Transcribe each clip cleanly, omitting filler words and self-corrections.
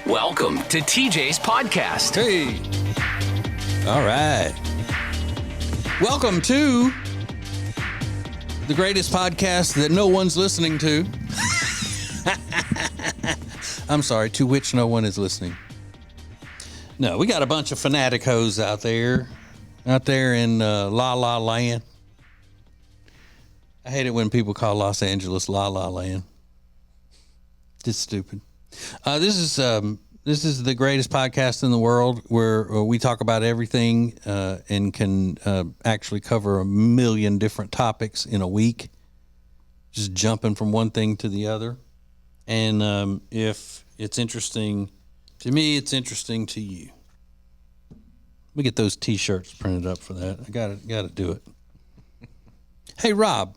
Welcome to TJ's podcast. Hey. All right. Welcome to the greatest podcast that no one's listening to. I'm sorry, to which no one is listening. No, we got a bunch of fanatic hoes out there in La La Land. I hate it when people call Los Angeles La La Land. Just stupid. This is the greatest podcast in the world where we talk about everything and can actually cover a million different topics in a week, just jumping from one thing to the other. And if it's interesting to me, it's interesting to you. We get those T-shirts printed up for that. I got to do it. Hey, Rob.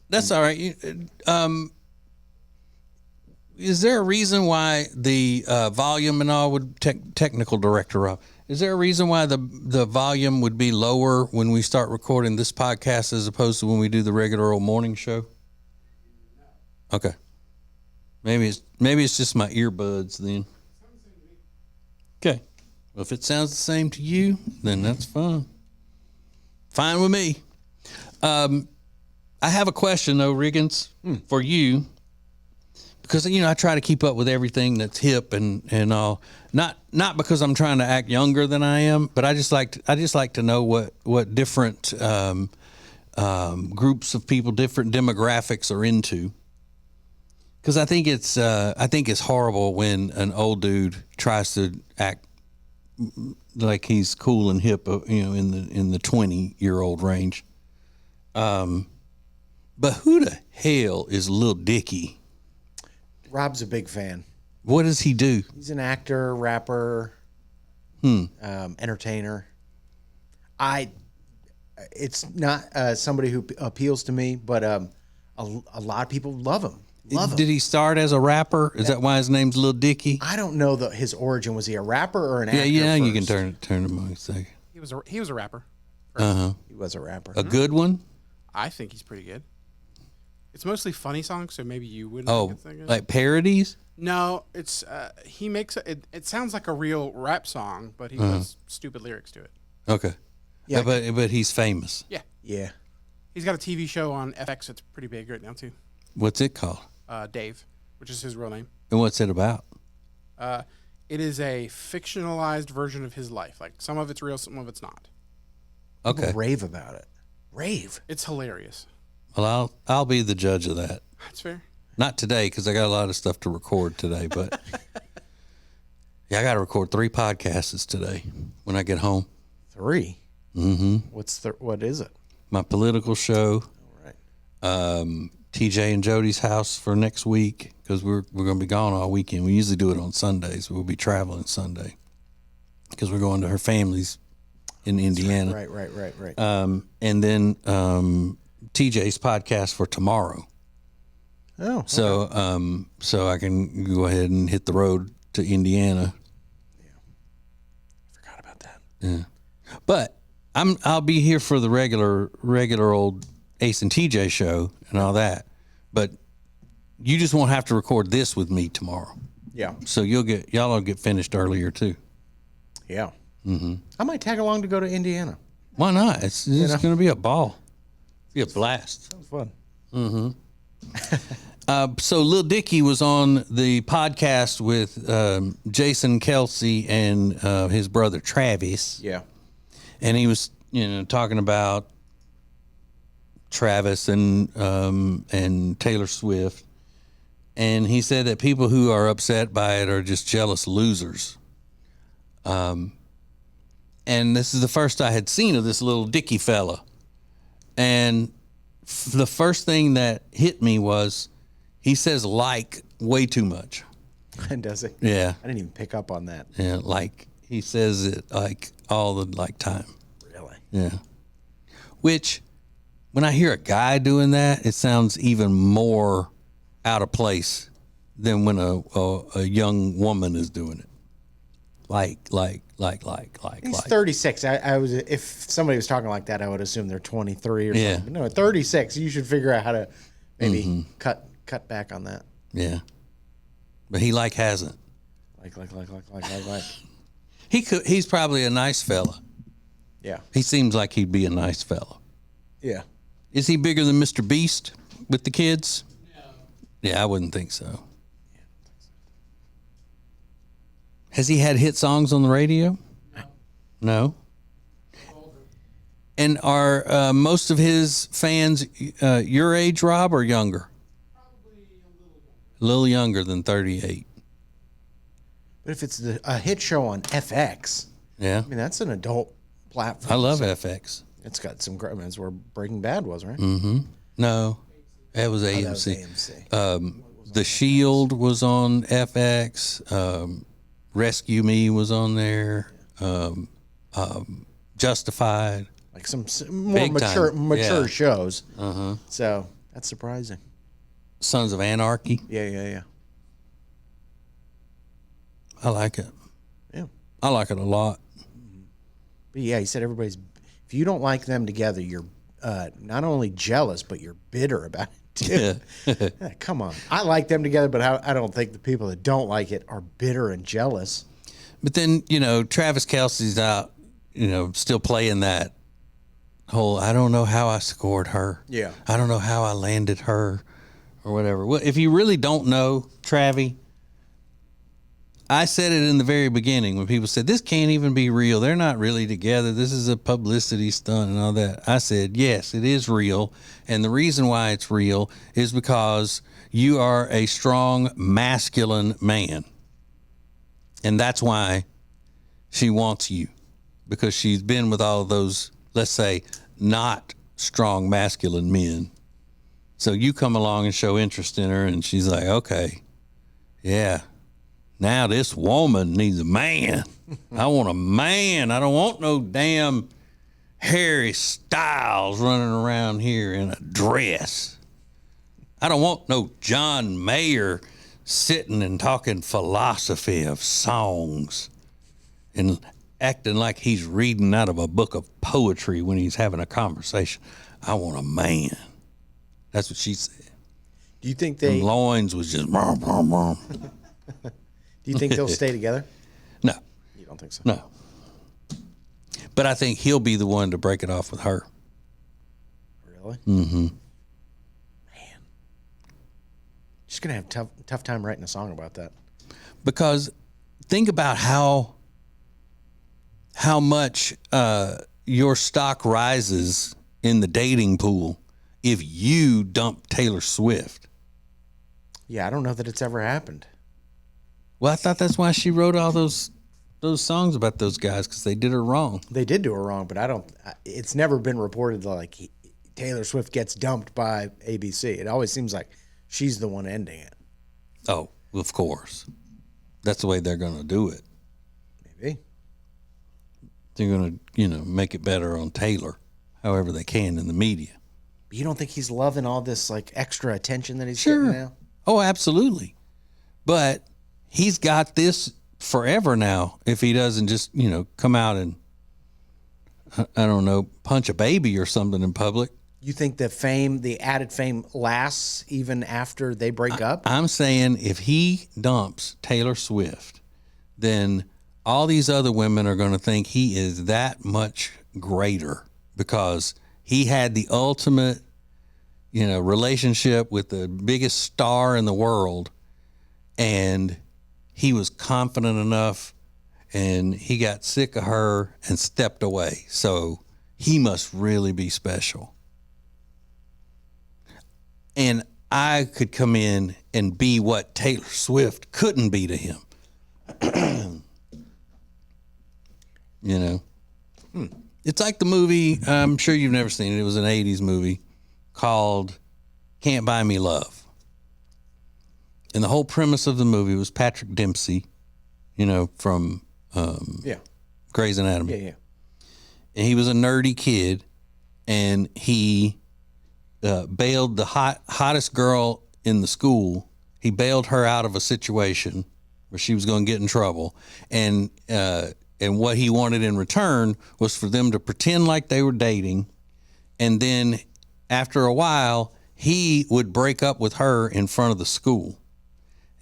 That's all right. Is there a reason why the volume and all would technical director Rob? Is there a reason why the volume would be lower when we start recording this podcast as opposed to when we do the regular old morning show? Okay. Maybe it's just my earbuds then. Okay. Well, if it sounds the same to you, then that's fine. Fine with me. I have a question though, Riggins, for you. Because, I try to keep up with everything that's hip and all. Not because I'm trying to act younger than I am, but I just like to know what different groups of people, different demographics are into. Because I think it's horrible when an old dude tries to act like he's cool and hip, in the 20-year-old range. But who the hell is Lil Dicky? Rob's a big fan. What does he do? He's an actor, rapper, entertainer. It's not somebody who appeals to me, but a lot of people love him. Did he start as a rapper? Is that why his name's Lil Dicky? I don't know his origin. Was he a rapper or an actor? Yeah, first? you can turn him on a second. He was a rapper. He was a rapper. A good one? I think he's pretty good. It's mostly funny songs, so maybe you wouldn't. Oh, like parodies? No, it's he makes it sounds like a real rap song, but he has stupid lyrics to it. Okay. Yeah, but he's famous. Yeah, Yeah. he's got a TV show on FX that's pretty big right now too. What's it called? Dave, which is his real name. And what's it about? It is a fictionalized version of his life. Like some of it's real, some of it's not. Okay. People rave about it. Rave. It's hilarious. Well, I'll be the judge of that. That's fair. Not today because I got a lot of stuff to record today, but yeah, I got to record 3 podcasts today when I get home. 3. Mm-hmm. What is it? My political show. All right. TJ and Jody's house for next week because we're going to be gone all weekend. We usually do it on Sundays. We'll be traveling Sunday because we're going to her family's in Indiana. Right. And then TJ's podcast for tomorrow. Oh. Okay. So I can go ahead and hit the road to Indiana. Yeah. Forgot about that. Yeah. But I'll be here for the regular old Ace and TJ show and all that. But you just won't have to record this with me tomorrow. Yeah. So y'all will get finished earlier too. Yeah. Mm-hmm. I might tag along to go to Indiana. Why not? It's going to be a ball. Be a blast. Sounds fun. Mm-hmm. So Lil Dicky was on the podcast with Jason Kelsey and his brother Travis. Yeah. And he was, talking about Travis and Taylor Swift. And he said that people who are upset by it are just jealous losers. And this is the first I had seen of this Lil Dicky fella. And the first thing that hit me was he says like way too much. And does he? Yeah. I didn't even pick up on that. Yeah, like he says it like all the time. Really? Yeah. Which when I hear a guy doing that, it sounds even more out of place than when a young woman is doing it. Like. He's 36. I was, if somebody was talking like that, I would assume they're 23 or something. No, at 36, you should figure out how to maybe cut back on that. Yeah. but he hasn't. Like. He's probably a nice fella. Yeah. He seems like he'd be a nice fella. Yeah. Is he bigger than Mr. Beast with the kids? No. Yeah, I wouldn't think so. Has he had hit songs on the radio? No. And are most of his fans your age, Rob, or younger? Probably a little younger than 38. But if it's a hit show on FX, yeah, I mean that's an adult platform. I love FX. It's got some great. I mean, that's where Breaking Bad was, right? Mm-hmm. No, that was AMC. That was AMC. The Shield was on FX. Rescue Me was on there. Justified. Like some more mature shows. Uh-huh. So that's surprising. Sons of Anarchy. Yeah. I like it. Yeah. I like it a lot. But yeah, he said if you don't like them together, you're not only jealous, but you're bitter about it too. Yeah, come on. I like them together, but I don't think the people that don't like it are bitter and jealous. But then, Travis Kelce's out, still playing that whole, I don't know how I scored her. Yeah. I don't know how I landed her or whatever. Well, if you really don't know, Travi, I said it in the very beginning when people said, this can't even be real. They're not really together. This is a publicity stunt and all that. I said, yes, it is real. And the reason why it's real is because you are a strong, masculine man. And that's why she wants you, because she's been with all of those, let's say, not strong, masculine men. So you come along and show interest in her, and she's like, okay, yeah. Now this woman needs a man. I want a man. I don't want no damn Harry Styles running around here in a dress. I don't want no John Mayer sitting and talking philosophy of songs and acting like he's reading out of a book of poetry when he's having a conversation. I want a man. That's what she said. Do you think they... And loins was just... Do you think they'll stay together? No. You don't think so? No. But I think he'll be the one to break it off with her. Really? Mm-hmm. Man. She's going to have tough time writing a song about that. Because think about how much your stock rises in the dating pool if you dump Taylor Swift. Yeah, I don't know that it's ever happened. Well, I thought that's why she wrote all those songs about those guys, because they did her wrong. They did do her wrong, but it's never been reported like Taylor Swift gets dumped by ABC. It always seems like she's the one ending it. Oh, of course. That's the way they're going to do it. Maybe. They're going to, make it better on Taylor, however they can in the media. But you don't think he's loving all this like extra attention that he's Sure. getting now? Oh, absolutely. But he's got this forever now if he doesn't just, come out and, I don't know, punch a baby or something in public. You think the added fame lasts even after they break up? I'm saying if he dumps Taylor Swift, then all these other women are going to think he is that much greater because he had the ultimate, relationship with the biggest star in the world, and he was confident enough and he got sick of her and stepped away. So he must really be special. And I could come in and be what Taylor Swift couldn't be to him. It's like the movie, I'm sure you've never seen it. It was an 80s movie called Can't Buy Me Love. And the whole premise of the movie was Patrick Dempsey, from Grey's Anatomy. Yeah. And he was a nerdy kid, and he bailed the hottest girl in the school. He bailed her out of a situation where she was going to get in trouble. And what he wanted in return was for them to pretend like they were dating. And then after a while, he would break up with her in front of the school.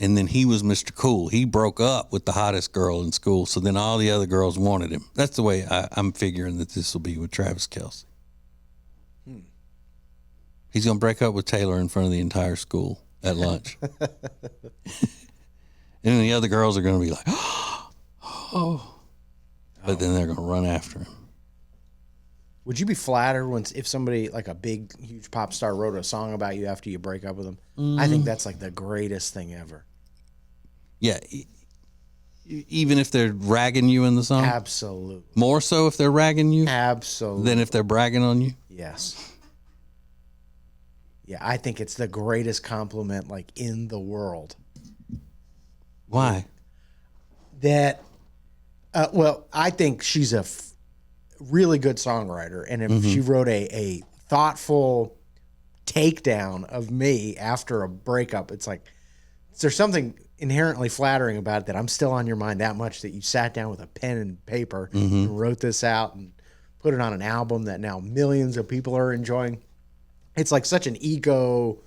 And then he was Mr. Cool. He broke up with the hottest girl in school, so then all the other girls wanted him. That's the way I'm figuring that this will be with Travis Kelce. He's going to break up with Taylor in front of the entire school at lunch. And then the other girls are going to be like, oh. But then they're going to run after him. Would you be flattered if somebody like a big, huge pop star wrote a song about you after you break up with them? I think that's like the greatest thing ever. Yeah. Even if they're ragging you in the song? Absolutely. More so if they're ragging you Absolutely. than if they're bragging on you? Yes. Yeah, I think it's the greatest compliment like in the world. Why? That, well, I think she's a really good songwriter, and if she wrote a thoughtful takedown of me after a breakup, it's like there's something inherently flattering about it that I'm still on your mind that much that you sat down with a pen and paper and wrote this out and put it on an album that now millions of people are enjoying. It's like such an ego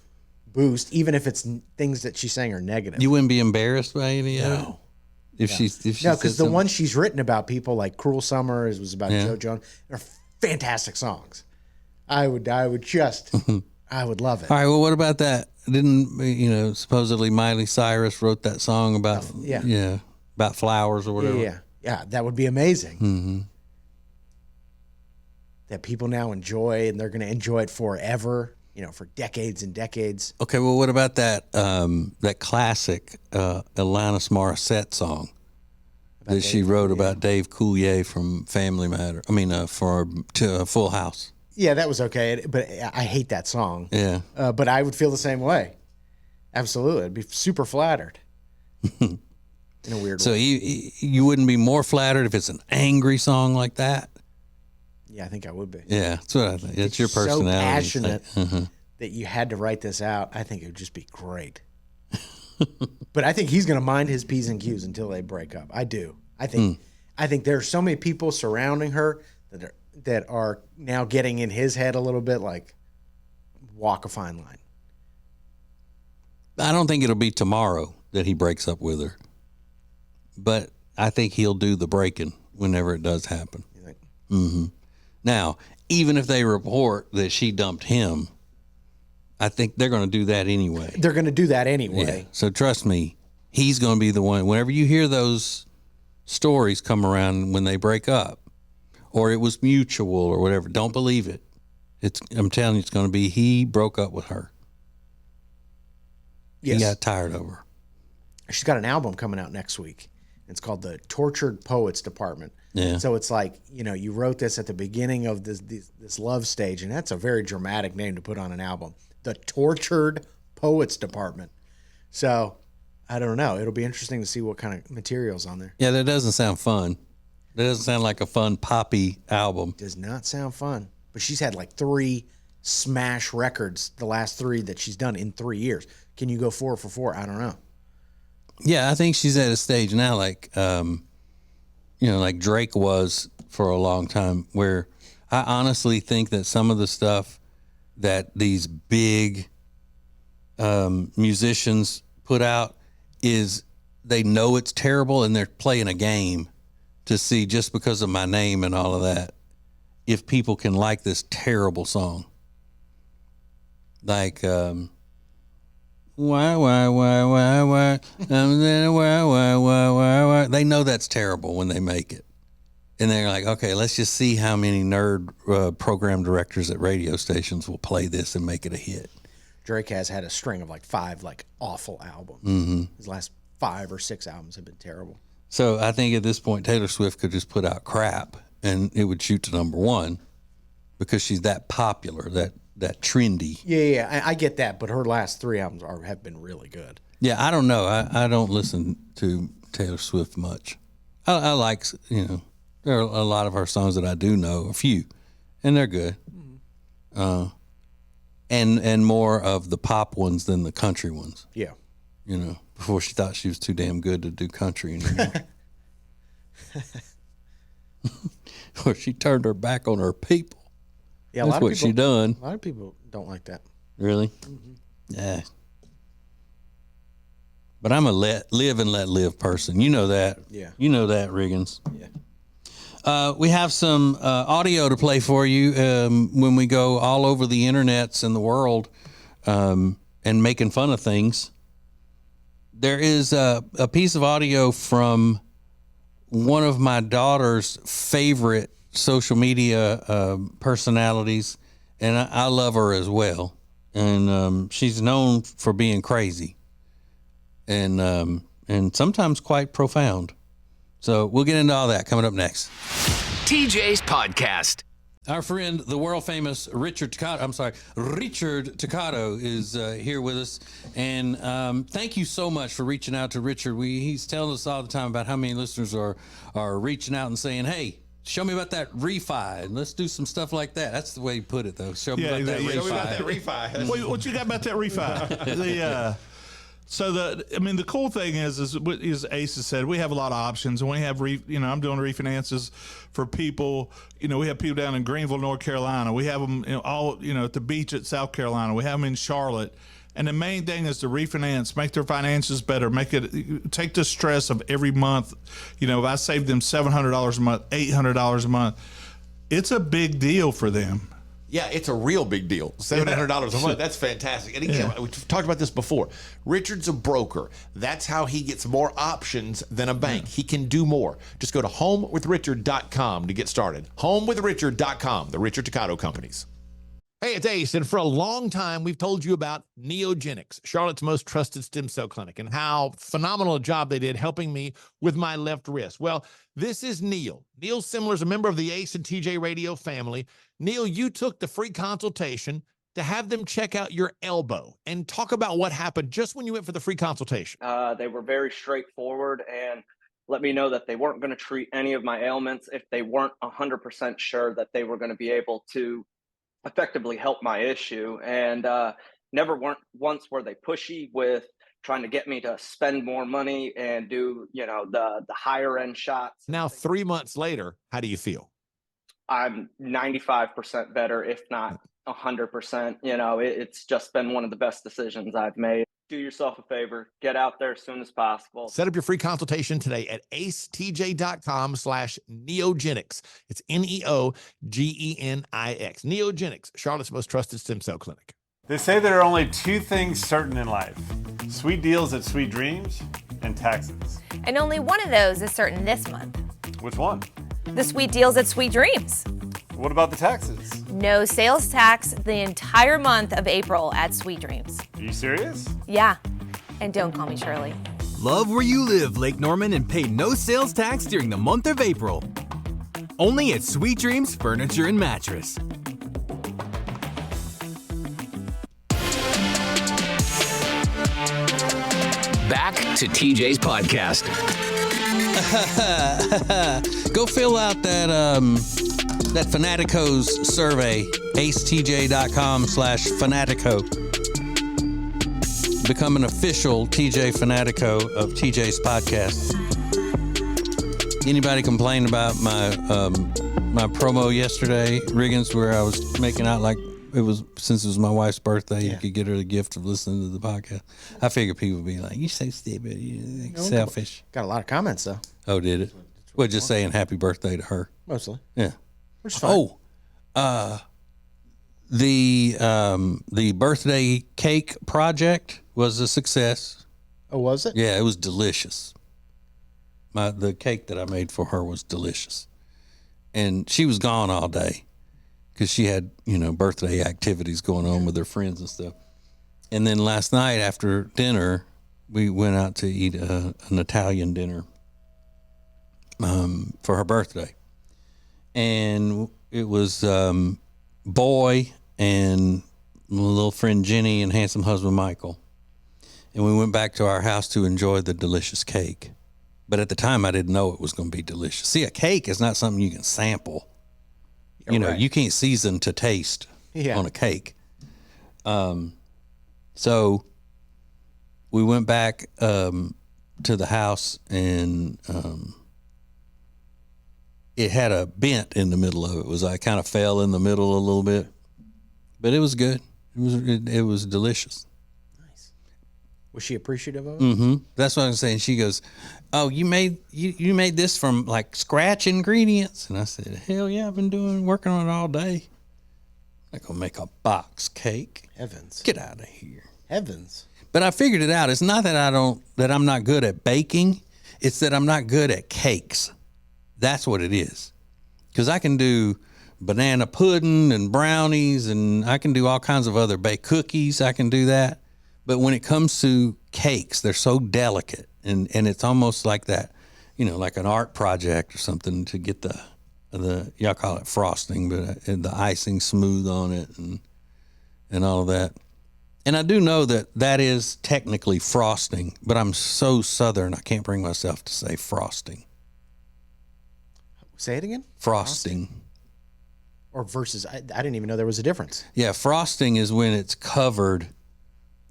boost, even if it's things that she's saying are negative. You wouldn't be embarrassed by any of it? If she No, because the ones she's written about people like Cruel Summer was about Joe Jonas. They're fantastic songs. I would just, I would love it. All right, well, what about that? Didn't, supposedly Miley Cyrus wrote that song about, about flowers or whatever? Yeah, that would be amazing. Mm-hmm. That people now enjoy, and they're going to enjoy it forever, for decades and decades. Okay, well, what about that that classic Alanis Morissette song that she wrote about Dave Coulier from Family Matter? I mean, to Full House. Yeah, that was okay, but I hate that song. Yeah. But I would feel the same way. Absolutely. I'd be super flattered in a weird way. So you wouldn't be more flattered if it's an angry song like that? Yeah, I think I would be. Yeah, that's what I think. It's your personality. So passionate that you had to write this out. I think it would just be great. But I think he's going to mind his P's and Q's until they break up. I do. I think there are so many people surrounding her that are now getting in his head a little bit, like walk a fine line. I don't think it'll be tomorrow that he breaks up with her, but I think he'll do the breaking whenever it does happen. You think? Mm-hmm. Now, even if they report that she dumped him, I think they're going to do that anyway. They're going to do that anyway. Yeah. So trust me, he's going to be the one. Whenever you hear those stories come around when they break up, or it was mutual or whatever, don't believe it. I'm telling you, it's going to be he broke up with her. Yes. He got tired of her. She's got an album coming out next week. It's called the Tortured Poets Department. Yeah. So it's like, you wrote this at the beginning of this love stage, and that's a very dramatic name to put on an album. The Tortured Poets Department. So I don't know. It'll be interesting to see what kind of material's on there. Yeah, that doesn't sound fun. That doesn't sound like a fun poppy album. Does not sound fun. But she's had like 3 smash records, the last 3 that she's done in 3 years. Can you go 4 for 4? I don't know. Yeah, I think she's at a stage now like like Drake was for a long time, where I honestly think that some of the stuff that these big musicians put out is they know it's terrible and they're playing a game to see, just because of my name and all of that, if people can like this terrible song. Like, why, why. They know that's terrible when they make it. And they're like, okay, let's just see how many nerd program directors at radio stations will play this and make it a hit. Drake has had a string of like 5 like awful albums. Mm-hmm. His last 5 or 6 albums have been terrible. So I think at this point, Taylor Swift could just put out crap and it would shoot to number 1 because she's that popular, that trendy. Yeah, I get that, but her last 3 albums have been really good. Yeah, I don't know. I don't listen to Taylor Swift much. I like, there are a lot of her songs that I do know, a few, and they're good. And more of the pop ones than the country ones. Yeah. Before she thought she was too damn good to do country anymore. Or she turned her back on her people. Yeah, that's what she done. A lot of people don't like that. Really? Yeah. But I'm a live and let live person. You know that. Yeah. You know that, Riggins. Yeah. We have some audio to play for you when we go all over the internets in the world and making fun of things. There is a piece of audio from one of my daughter's favorite social media personalities, and I love her as well. And she's known for being crazy and sometimes quite profound. So we'll get into all that coming up next. TJ's Podcast. Our friend, the world famous Richard Toccato is here with us. And thank you so much for reaching out to Richard. He's telling us all the time about how many listeners are reaching out and saying, hey, show me about that refi, and let's do some stuff like that. That's the way he put it, though. Show me about that refi. Show me about that refi. What you got about that refi? The cool thing is Ace has said, we have a lot of options, and we have I'm doing refinances for people. We have people down in Greenville, North Carolina. We have them all at the beach at South Carolina. We have them in Charlotte. And the main thing is to refinance, make their finances better, take the stress of every month. If I save them $700 a month, $800 a month, it's a big deal for them. Yeah, it's a real big deal. $700 a month. That's fantastic. And again, we've talked about this before. Richard's a broker. That's how he gets more options than a bank. He can do more. Just go to homewithrichard.com to get started. Homewithrichard.com, the Richard Toccato Companies. Hey, it's Ace, and for a long time, we've told you about Neogenics, Charlotte's most trusted stem cell clinic, and how phenomenal a job they did helping me with my left wrist. Well, this is Neil. Neil Simler is a member of the Ace and TJ Radio family. Neil, you took the free consultation to have them check out your elbow and talk about what happened just when you went for the free consultation. They were very straightforward and let me know that they weren't going to treat any of my ailments if they weren't 100% sure that they were going to be able to effectively help my issue, and once were they pushy with trying to get me to spend more money and do the higher end shots. Now 3 months later, how do you feel? I'm 95% better, if not 100%. It's just been one of the best decisions I've made. Do yourself a favor, get out there as soon as possible. Set up your free consultation today at acetj.com/neogenics. It's Neogenix. Neogenics, Charlotte's most trusted stem cell clinic. They say there are only two things certain in life: sweet deals at Sweet Dreams and taxes. And only one of those is certain this month. Which one? The sweet deals at Sweet Dreams. What about the taxes? No sales tax the entire month of April at Sweet Dreams. Are you serious? Yeah. And don't call me Shirley. Love where you live, Lake Norman, and pay no sales tax during the month of April. Only at Sweet Dreams Furniture and Mattress. Back to TJ's Podcast. Go fill out that Fanatico's survey, acetj.com/Fanatico. Become an official TJ Fanatico of TJ's Podcast. Anybody complain about my promo yesterday, Riggins, where I was making out like since it was my wife's birthday, you could get her the gift of listening to the podcast. I figured people would be like, "You so stupid, you selfish." Got a lot of comments though. Oh, did it? Well, just saying happy birthday to her. Mostly. Yeah. Which is fine. The birthday cake project was a success. Oh, was it? Yeah, it was delicious. The cake that I made for her was delicious. And she was gone all day because she had, birthday activities going on with her friends and stuff. And then last night after dinner, we went out to eat an Italian dinner for her birthday. And it was Boy and my little friend Jenny and handsome husband Michael. And we went back to our house to enjoy the delicious cake. But at the time, I didn't know it was going to be delicious. See, a cake is not something you can sample. Right. You can't season to taste on a cake. So we went back to the house, and it had a bent in the middle of it. It was I kind of fell in the middle a little bit, but it was good. It was delicious. Nice. Was she appreciative of it? Mm-hmm. That's what I'm saying. She goes, "Oh, you made this from like scratch ingredients?" And I said, "Hell yeah, I've been working on it all day. I'm not gonna make a box cake. Heavens, get out of here. Heavens." But I figured it out. It's not that I'm not good at baking. It's that I'm not good at cakes. That's what it is. Because I can do banana pudding and brownies, and I can do all kinds of other baked cookies. I can do that. But when it comes to cakes, they're so delicate, and it's almost like that, like an art project or something to get the y'all call it frosting, but the icing smooth on it and all of that. And I do know that is technically frosting, but I'm so Southern, I can't bring myself to say frosting. Say it again? Frosting. Or versus, I didn't even know there was a difference. Yeah, frosting is when it's covered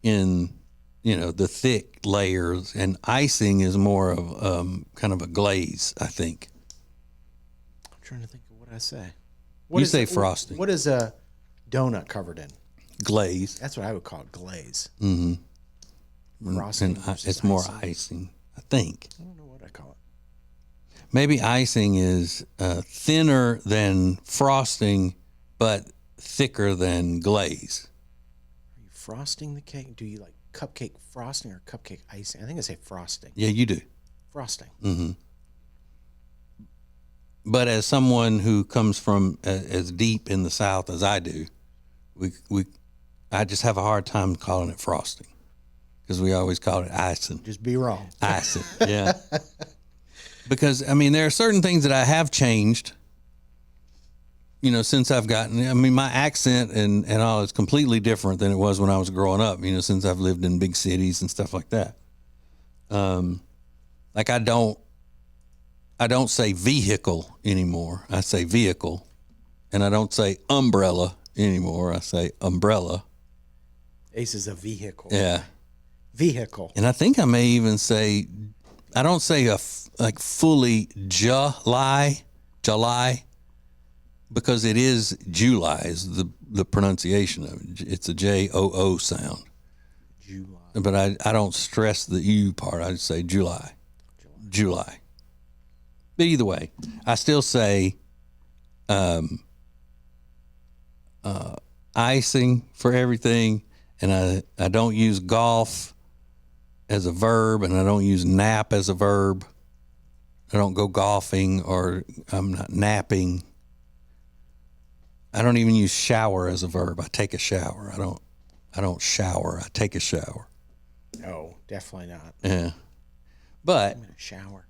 in, the thick layers, and icing is more of kind of a glaze, I think. I'm trying to think of what I say. You say frosting. What is a donut covered in? Glaze. That's what I would call it, glaze. Mm-hmm. Frosting. It's more icing, I think. I don't know what I call it. Maybe icing is thinner than frosting, but thicker than glaze. Are you frosting the cake? Do you like cupcake frosting or cupcake icing? I think I say frosting. Yeah, you do. Frosting. Mm-hmm. But as someone who comes from as deep in the South as I do, I just have a hard time calling it frosting because we always call it icing. Just be wrong. Icing, yeah. Because, there are certain things that I have changed, since I've gotten, my accent and all is completely different than it was when I was growing up, since I've lived in big cities and stuff like that. Like I don't say vehicle anymore. I say vehicle. And I don't say umbrella anymore. I say umbrella. Ace is a vehicle. Yeah. Vehicle. And I think I may even say, I don't say fully July, because it is July is the pronunciation of it. It's a J-O-O sound. July. But I don't stress the U part. I just say July. But either way, I still say icing for everything, and I don't use golf as a verb, and I don't use nap as a verb. I don't go golfing, or I'm not napping. I don't even use shower as a verb. I take a shower. I don't shower. I take a shower. No, definitely not. Yeah. But I'm in a shower.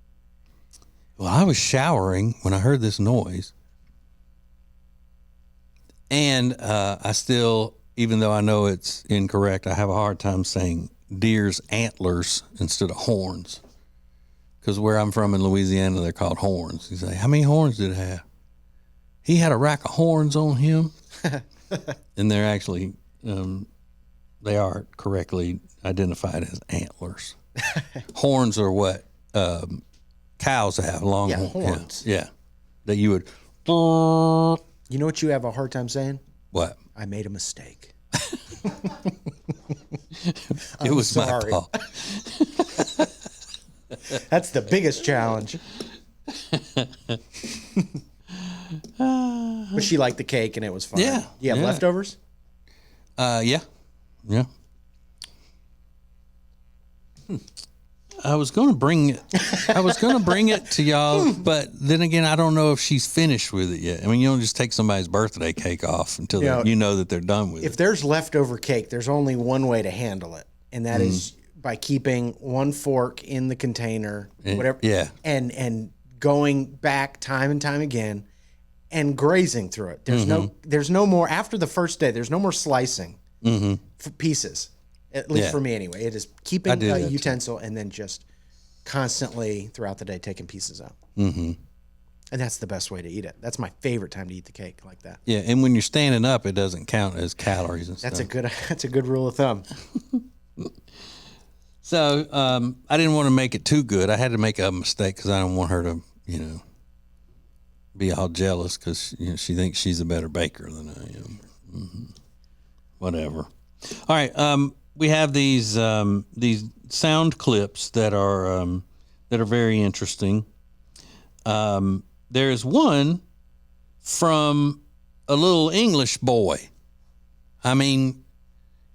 Well, I was showering when I heard this noise. And I still, even though I know it's incorrect, I have a hard time saying deer's antlers instead of horns. Because where I'm from in Louisiana, they're called horns. You say, how many horns did it have? He had a rack of horns on him. And they're actually, they are correctly identified as antlers. Horns are what cows have, long horns. Yeah. That you would. You know what you have a hard time saying? What? I made a mistake. It was sorry. my fault. That's the biggest challenge. But she liked the cake and it was fun. Yeah. You have leftovers? Yeah. I was going to bring it to y'all, but then again, I don't know if she's finished with it yet. You don't just take somebody's birthday cake off until you know that they're done with it. If there's leftover cake, there's only one way to handle it, and that is by keeping one fork in the container, whatever. Yeah. And going back time and time again and grazing through it. There's no more after the first day. There's no more slicing for pieces. At least for me, anyway. It is keeping a utensil and then just constantly throughout the day taking pieces out. Mm-hmm. And that's the best way to eat it. That's my favorite time to eat the cake like that. Yeah, and when you're standing up, it doesn't count as calories and stuff. That's a good rule of thumb. So I didn't want to make it too good. I had to make a mistake because I don't want her to, be all jealous because she thinks she's a better baker than I am. Mm-hmm. Whatever. All right. we have these sound clips that are very interesting. There's one from a little English boy. I mean,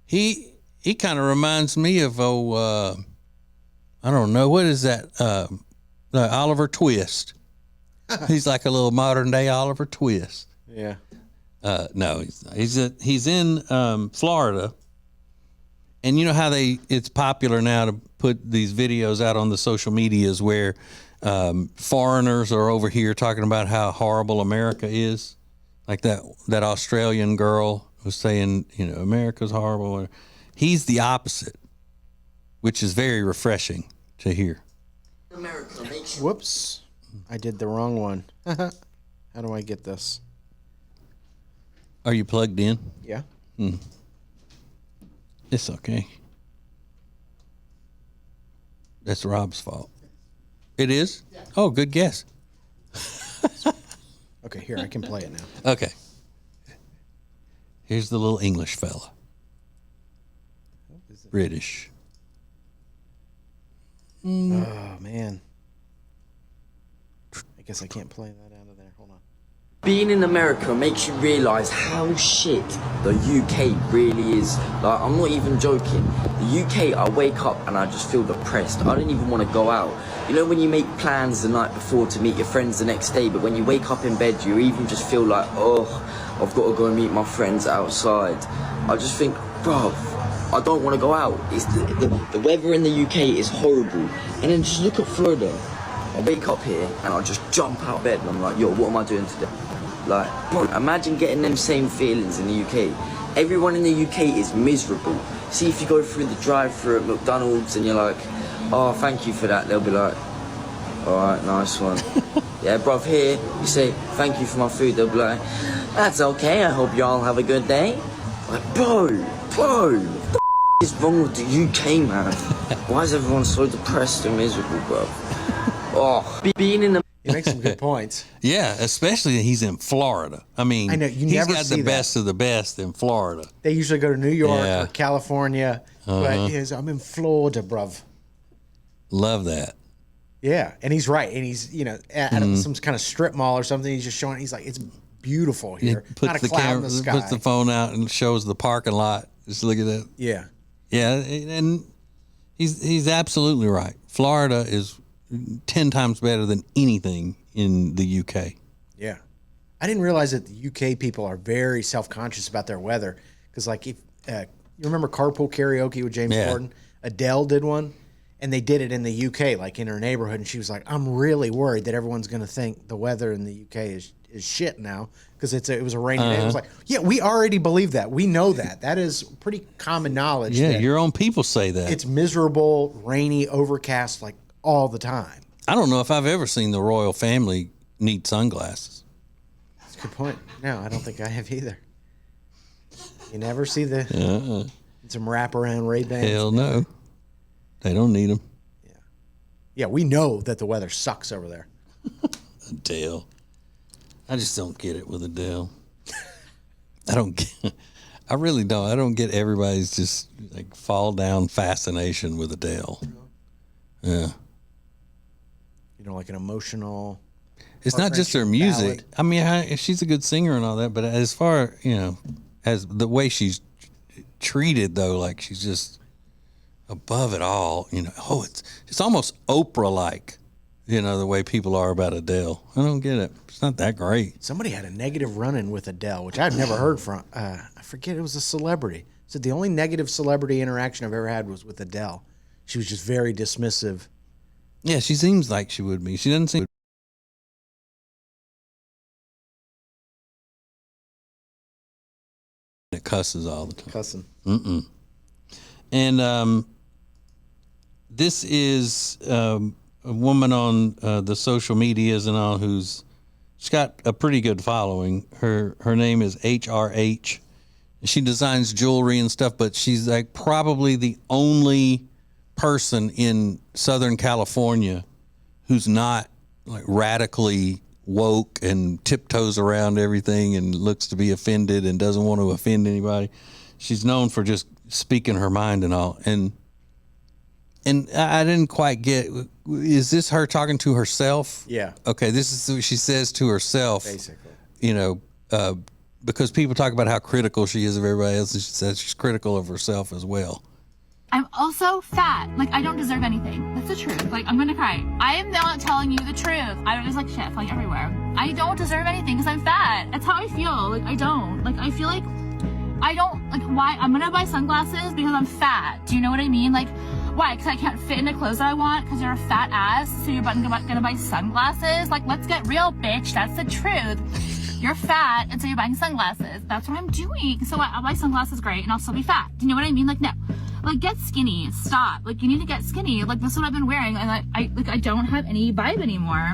he kind of reminds me of I don't know, what is that? Oliver Twist. He's like a little modern day Oliver Twist. Yeah. No, he's in Florida, and you know how it's popular now to put these videos out on the social medias where foreigners are over here talking about how horrible America is, like that Australian girl was saying, you know, America's horrible. He's the opposite, which is very refreshing to hear. Whoops, I did the wrong one. How do I get this? Are you plugged in? Yeah. It's okay. That's Rob's fault. It is? Yeah. Oh, good guess. Okay, here, I can play it now. Okay. Here's the little English fella. British. Oh, man. I guess I can't play that out of there. Hold on. Being in America makes you realise how shit the UK really is. Like, I'm not even joking. The UK, I wake up and I just feel depressed. I don't even want to go out. You know when you make plans the night before to meet your friends the next day, but when you wake up in bed, you even just feel like, oh, I've got to go and meet my friends outside. I just think, bruv, I don't want to go out. It's the weather in the UK is horrible. And then just look at Florida. I wake up here and I just jump out of bed and I'm like, yo, what am I doing today? Like, bro, imagine getting them same feelings in the UK. Everyone in the UK is miserable. See, if you go through the drive-thru at McDonald's and you're like, oh, thank you for that, they'll be like, all right, nice one. Yeah, bruv, here, you say, thank you for my food, they'll be like, that's okay, I hope y'all have a good day. Like, bro, what the is wrong with the UK, man? Why is everyone so depressed and miserable, bro? Oh, being in the... You make some good points. Yeah, especially he's in Florida. I mean, I know, you he's never got see the that. best of the best in Florida. They usually go to New York Yeah. or California. But I'm in Florida, bruv. Love that. Yeah, and he's right. And he's, you know, at some kind of strip mall or something. He's just showing, he's like, it's beautiful here. He Not a cloud in the sky. puts the phone out and shows the parking lot. Just look at that. Yeah. Yeah, and he's absolutely right. Florida is 10 times better than anything in the UK. Yeah. I didn't realize that the UK people are very self-conscious about their weather. Because, like, if you remember Carpool Karaoke with James Corden? Adele did one, and they did it in the UK, like in her neighborhood. And she was like, I'm really worried that everyone's going to think the weather in the UK is shit now because it was a rainy day. It was like, yeah, we already believe that. We know that. That is pretty common knowledge. Yeah, that your own people say that. it's miserable, rainy, overcast, like all the time. I don't know if I've ever seen the royal family need sunglasses. That's a good point. No, I don't think I have either. You never see some wraparound Ray-Bans. Hell no. They don't need them. Yeah, we know that the weather sucks over there. Adele. I just don't get it with Adele. I really don't. I don't get everybody's just like fall down fascination with Adele. Yeah. You know, like an emotional. It's not just her music. ballad. I mean, she's a good singer and all that, but as far, as the way she's treated though, like she's just above it all, it's almost Oprah-like, the way people are about Adele. I don't get it. It's not that great. Somebody had a negative run-in with Adele, which I've never heard from. I forget, it was a celebrity. Said the only negative celebrity interaction I've ever had was with Adele. She was just very dismissive. Yeah, she seems like she would be. She doesn't seem. It cusses all the time. Cussing. And this is a woman on the social medias and all she's got a pretty good following. Her name is HRH. She designs jewelry and stuff, but she's like probably the only person in Southern California who's not like radically woke and tiptoes around everything and looks to be offended and doesn't want to offend anybody. She's known for just speaking her mind and all. And I didn't quite get, is this her talking to herself? Yeah. Okay, this is what she says to herself. Basically. You know, because people talk about how critical she is of everybody else, and she says she's critical of herself as well. I'm also fat. Like, I don't deserve anything. That's the truth. Like, I'm gonna cry. I am not telling you the truth. I just like shit flying everywhere. I don't deserve anything because I'm fat. That's how I feel. Like, I don't. Like, I feel like I don't, like, why? I'm gonna buy sunglasses because I'm fat. Do you know what I mean? Like, why? Because I can't fit in the clothes that I want because you're a fat ass, so you're gonna buy sunglasses? Like, let's get real, bitch. That's the truth. You're fat, and so you're buying sunglasses. That's what I'm doing. So I'll buy sunglasses, great, and I'll still be fat. Do you know what I mean? Like, no. Like, get skinny. Stop. Like, you need to get skinny. Like, that's what I've been wearing, and I don't have any vibe anymore.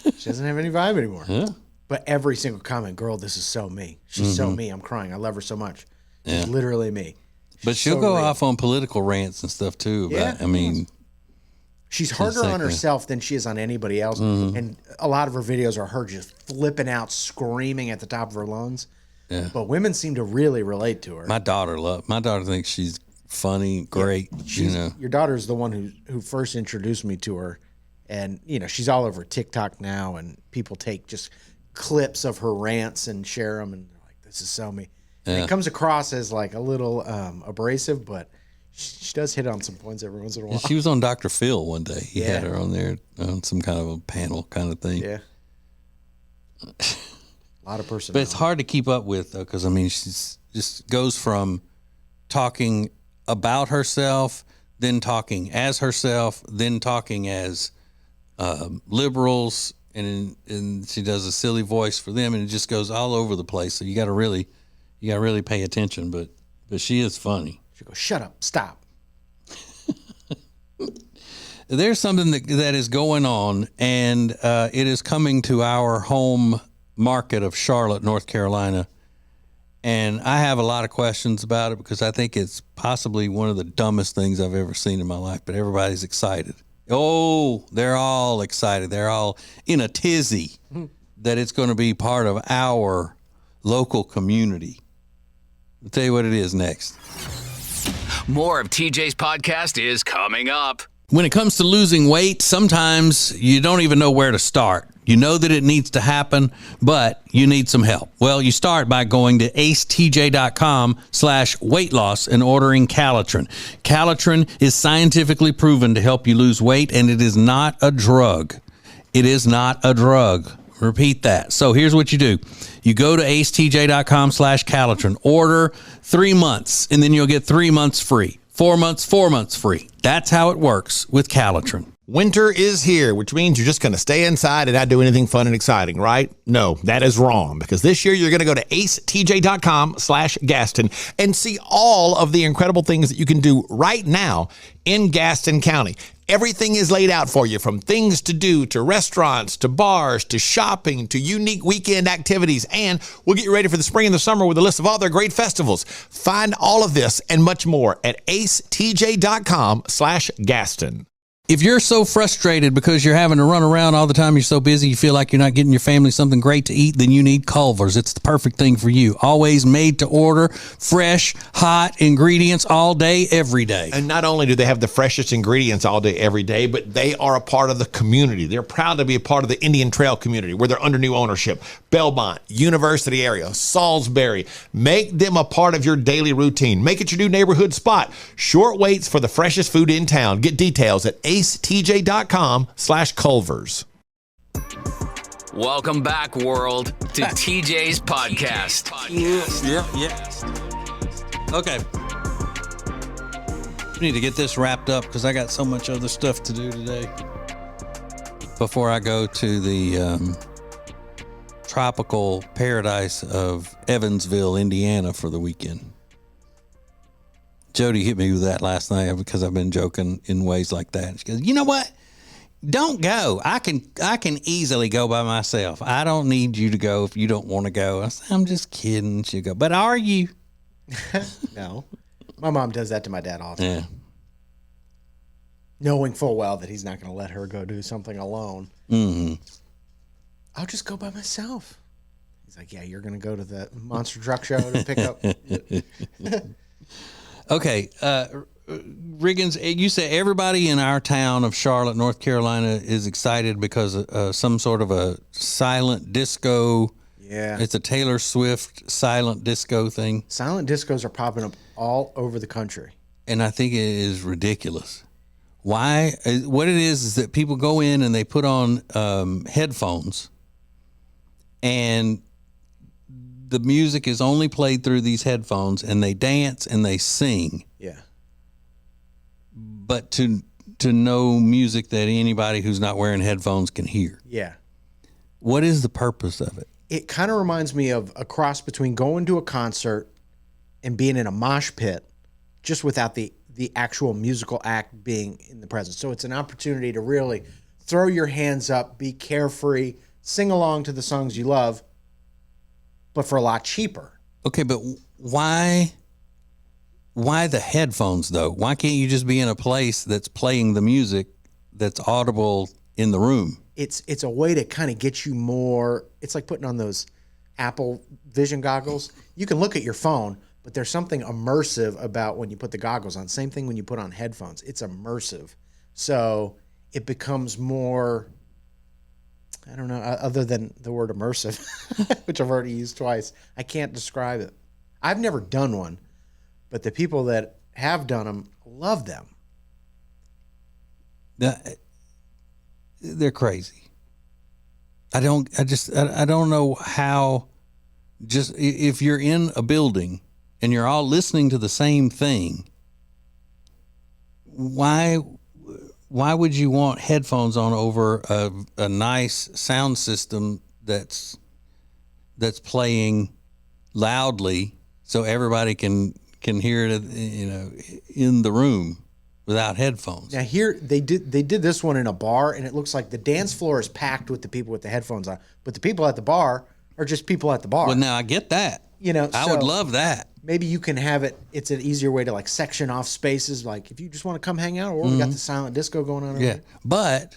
She doesn't have any vibe anymore. Yeah. But every single comment, girl, this is so me. She's so me. I'm crying. I love her so much. She's literally me. But she'll so go real. off on political rants and stuff too. Yeah. But, I mean, she's harder on herself than she is on anybody else. And a lot of her videos are her just flipping out, screaming at the top of her lungs. Yeah. But women seem to really relate to her. my daughter thinks she's funny, great. You know, Your daughter's the one who first introduced me to her. And, you know, she's all over TikTok now, and people take just clips of her rants and share them, and they're like, this is so me. And it comes across as like a little abrasive, but she does hit on some points every once in a while. she was on Dr. Phil one day. He had her on there on some kind of a panel kind of thing. Yeah. A lot of personality. But it's hard to keep up with, though, because, I mean, she's just goes from talking about herself, then talking as herself, then talking as liberals, and she does a silly voice for them, and it just goes all over the place. So you got to really pay attention. But she is funny. She goes, shut up, stop. There's something that is going on, and it is coming to our home market of Charlotte, North Carolina. And I have a lot of questions about it because I think it's possibly one of the dumbest things I've ever seen in my life, but everybody's excited. Oh, they're all excited. They're all in a tizzy that it's going to be part of our local community. I'll tell you what it is next. More of TJ's podcast is coming up. When it comes to losing weight, sometimes you don't even know where to start. You know that it needs to happen, but you need some help. Well, you start by going to acetj.com/weight loss and ordering Calitrin. Calitrin is scientifically proven to help you lose weight, and it is not a drug. It is not a drug. Repeat that. So here's what you do. You go to acetj.com/Calitrin, order 3 months, and then you'll get 3 months free. 4 months, 4 months free. That's how it works with Calitrin. Winter is here, which means you're just going to stay inside and not do anything fun and exciting, right? No, that is wrong, because this year you're going to go to acetj.com/Gaston and see all of the incredible things that you can do right now in Gaston County. Everything is laid out for you, from things to do, to restaurants, to bars, to shopping, to unique weekend activities. And we'll get you ready for the spring and the summer with a list of all their great festivals. Find all of this and much more at acetj.com/Gaston. If you're so frustrated because you're having to run around all the time, you're so busy, you feel like you're not getting your family something great to eat, then you need Culver's. It's the perfect thing for you. Always made to order, fresh, hot ingredients all day, every day. And not only do they have the freshest ingredients all day, every day, but they are a part of the community. They're proud to be a part of the Indian Trail community, where they're under new ownership. Belmont, University area, Salisbury. Make them a part of your daily routine. Make it your new neighborhood spot. Short waits for the freshest food in town. Get details at acetj.com/Culver's. Welcome back, world, to TJ's podcast. Yeah. Okay. We need to get this wrapped up because I got so much other stuff to do today before I go to the tropical paradise of Evansville, Indiana for the weekend. Jody hit me with that last night because I've been joking in ways like that. She goes, you know what? Don't go. I can easily go by myself. I don't need you to go if you don't want to go. I said, I'm just kidding. She'll go, but are you? No. My mom does that to my dad all the time. Yeah. Knowing full well that he's not going to let her go do something alone. Mm-hmm. I'll just go by myself. He's like, yeah, you're going to go to the monster truck show to pick up. Okay, Riggins, you say everybody in our town of Charlotte, North Carolina, is excited because some sort of a silent disco. Yeah. It's a Taylor Swift silent disco thing. Silent discos are popping up all over the country. And I think it is ridiculous. Why? What it is that people go in and they put on headphones, and the music is only played through these headphones, and they dance and they sing. Yeah. But to know music that anybody who's not wearing headphones can hear. Yeah. What is the purpose of it? It kind of reminds me of a cross between going to a concert and being in a mosh pit, just without the actual musical act being in the presence. So it's an opportunity to really throw your hands up, be carefree, sing along to the songs you love, but for a lot cheaper. Okay, but why the headphones though? Why can't you just be in a place that's playing the music that's audible in the room? It's a way to kind of get you more. It's like putting on those Apple Vision goggles. You can look at your phone, but there's something immersive about when you put the goggles on. Same thing when you put on headphones. It's immersive. So it becomes more, I don't know, other than the word immersive, which I've already used twice. I can't describe it. I've never done one, but the people that have done them love them. They're crazy. I don't know how, just if you're in a building and you're all listening to the same thing, why would you want headphones on over a nice sound system that's playing loudly so everybody can hear it, in the room without headphones? Now here they did this one in a bar, and it looks like the dance floor is packed with the people with the headphones on, but the people at the bar are just people at the bar. Well, now I get that. I would love that. Maybe you can have it. It's an easier way to like section off spaces. Like if you just want to come hang out, or we got the silent disco going on. Yeah, but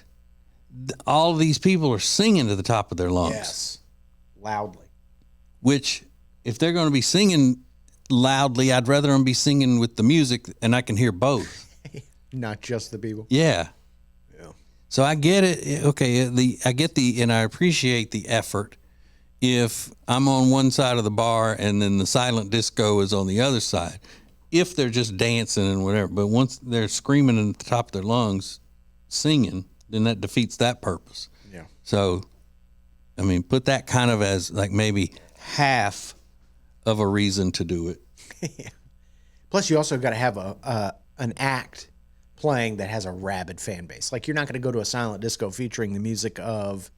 all of these people are singing to the top of their lungs. Yes, loudly. Which, if they're going to be singing loudly, I'd rather them be singing with the music, and I can hear both. Not just the people. Yeah. Yeah. So I get it. Okay, and I appreciate the effort. If I'm on one side of the bar and then the silent disco is on the other side, if they're just dancing and whatever, but once they're screaming at the top of their lungs, singing, then that defeats that purpose. Yeah. So, I mean, put that kind of as like maybe half of a reason to do it. Yeah. Plus, you also got to have an act playing that has a rabid fan base. Like you're not going to go to a silent disco featuring the music of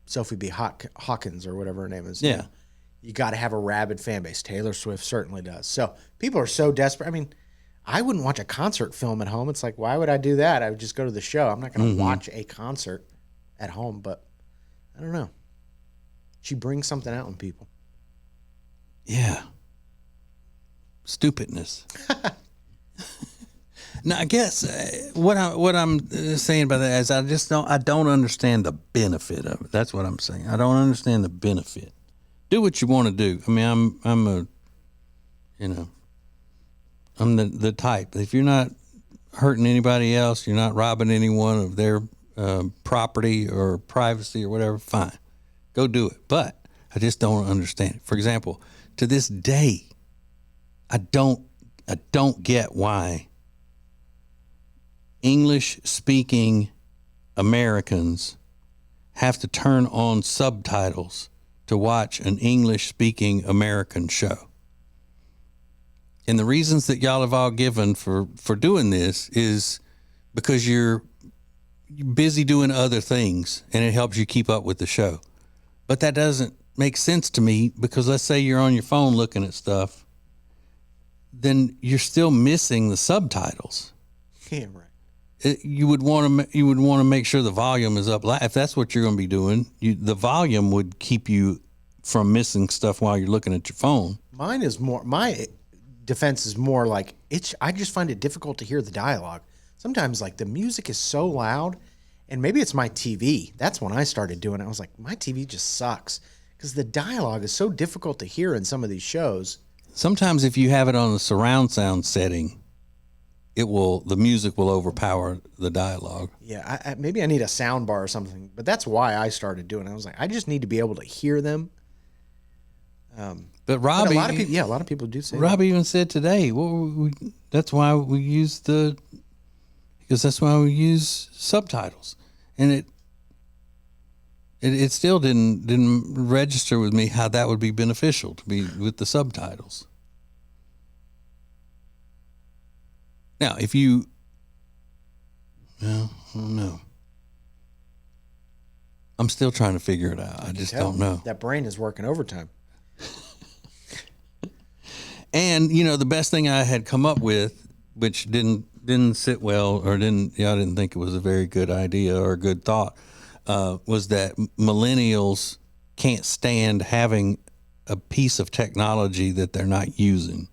Sophie B. Hawkins or whatever her name is. Yeah. You got to have a rabid fan base. Taylor Swift certainly does. So people are so desperate. I mean, I wouldn't watch a concert film at home. It's like, why would I do that? I would just go to the show. I'm not going to watch a concert at home, but I don't know. She brings something out in people. Yeah. Stupidness. Now, I guess what I'm saying about that is I don't understand the benefit of it. That's what I'm saying. I don't understand the benefit. Do what you want to do. I mean, I'm the type. If you're not hurting anybody else, you're not robbing anyone of their property or privacy or whatever, fine. Go do it. But I just don't understand it. For example, to this day, I don't get why English-speaking Americans have to turn on subtitles to watch an English-speaking American show. And the reasons that y'all have all given for doing this is because you're busy doing other things and it helps you keep up with the show. But that doesn't make sense to me because let's say you're on your phone looking at stuff, then you're still missing the subtitles. Yeah, right. You would want to make sure the volume is up. If that's what you're going to be doing, the volume would keep you from missing stuff while you're looking at your phone. My defense is more like I just find it difficult to hear the dialogue. Sometimes like the music is so loud, and maybe it's my TV. That's when I started doing it. I was like, my TV just sucks because the dialogue is so difficult to hear in some of these shows. Sometimes if you have it on the surround sound setting, the music will overpower the dialogue. Yeah, maybe I need a sound bar or something, but that's why I started doing it. I was like, I just need to be able to hear them. But Robbie, a lot of people do say Robbie even said today, that's why we use that's why we use subtitles, and it still didn't register with me how that would be beneficial to be with the subtitles. Now, I don't know. I'm still trying to figure it out. I just don't know. That brain is working overtime. And the best thing I had come up with, which didn't sit well, or I didn't think it was a very good idea or a good thought, was that millennials can't stand having a piece of technology that they're not using,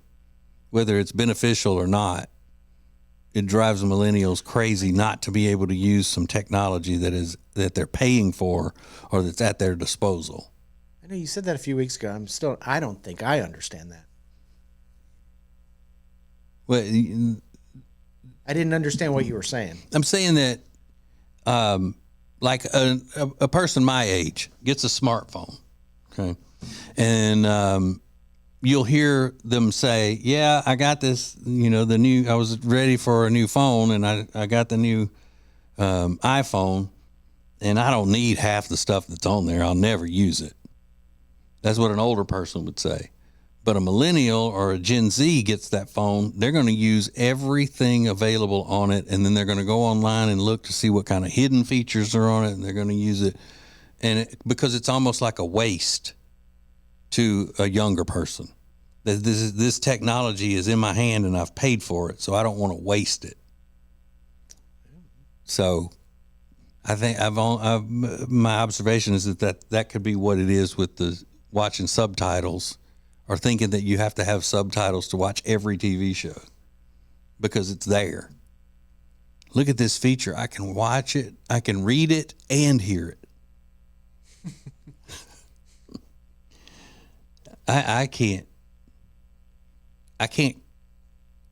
whether it's beneficial or not. It drives millennials crazy not to be able to use some technology that they're paying for or that's at their disposal. I know you said that a few weeks ago. I don't think I understand that. Well, I didn't understand what you were saying. I'm saying that, like a person my age gets a smartphone, okay, and you'll hear them say, "Yeah, I got this. I was ready for a new phone, and I got the new iPhone, and I don't need half the stuff that's on there. I'll never use it." That's what an older person would say. But a millennial or a Gen Z gets that phone, they're going to use everything available on it, and then they're going to go online and look to see what kind of hidden features are on it, and they're going to use it, because it's almost like a waste to a younger person. This technology is in my hand, and I've paid for it, so I don't want to waste it. So I think my observation is that could be what it is with the watching subtitles, or thinking that you have to have subtitles to watch every TV show because it's there. Look at this feature. I can watch it, I can read it, and hear it. I can't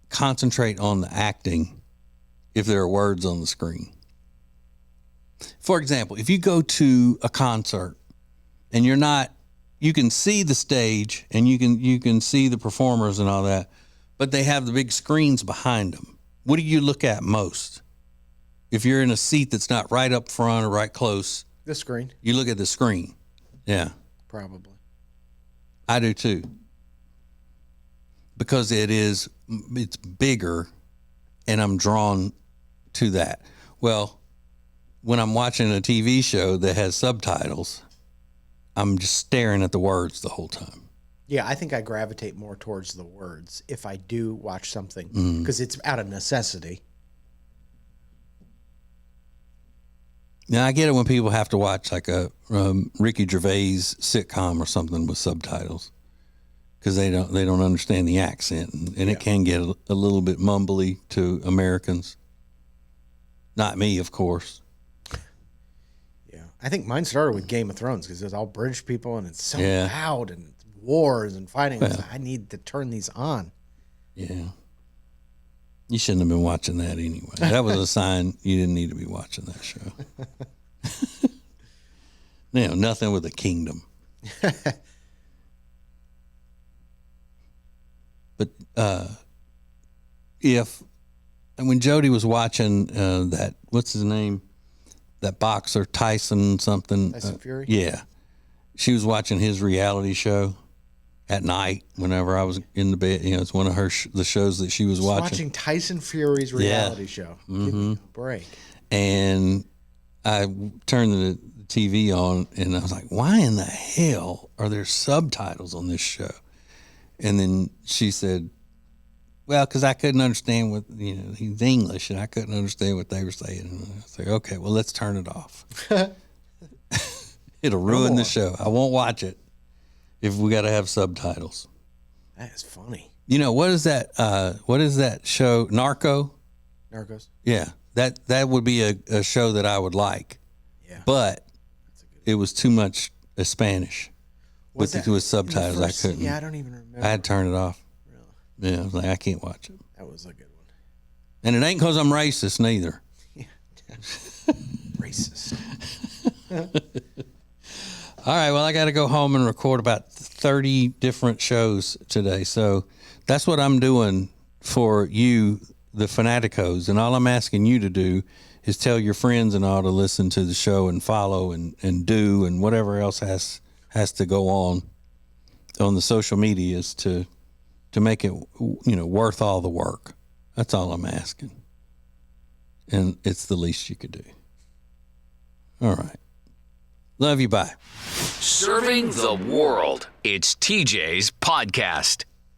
concentrate on the acting if there are words on the screen. For example, if you go to a concert and you can see the stage and you can see the performers and all that, but they have the big screens behind them. What do you look at most? If you're in a seat that's not right up front or right close, the screen. You look at the screen. Yeah. Probably. I do too. Because it's bigger and I'm drawn to that. Well, when I'm watching a TV show that has subtitles, I'm just staring at the words the whole time. Yeah, I think I gravitate more towards the words if I do watch something because it's out of necessity. Now, I get it when people have to watch like a Ricky Gervais sitcom or something with subtitles because they don't understand the accent, and it can get a little bit mumbly to Americans. Not me, of course. I think mine started with Game of Thrones because it's all British people and it's so loud and it's wars and fighting. Well, I need to turn these on. Yeah. You shouldn't have been watching that anyway. That was a sign you didn't need to be watching that show. Nothing with a kingdom. But when Jody was watching that, what's his name? That boxer, Tyson something. Tyson Fury? Yeah. She was watching his reality show at night whenever I was in the bed. It's one of the shows that she was watching. Watching Tyson Fury's reality show. Mm-hmm. Give me a break. And I turned the TV on and I was like, why in the hell are there subtitles on this show? And then she said, well, because I couldn't understand what, he's English and I couldn't understand what they were saying. And I said, okay, well, let's turn it off. It'll ruin the show. I won't watch it if we got to have subtitles. That is funny. What is that show? Narcos? Yeah. That would be a show that I would like. Yeah. But it was too much Spanish with subtitles. I couldn't. Yeah, I don't even remember. I had to turn it off. Yeah, I was like, I can't watch it. That was a good one. And it ain't because I'm racist neither. Racist. All right, well, I got to go home and record about 30 different shows today. So that's what I'm doing for you, the Fanaticos. And all I'm asking you to do is tell your friends and all to listen to the show and follow and do and whatever else has to go on the social medias to make it, worth all the work. That's all I'm asking. And it's the least you could do. All right. Love you. Bye. Serving the world. It's TJ's podcast.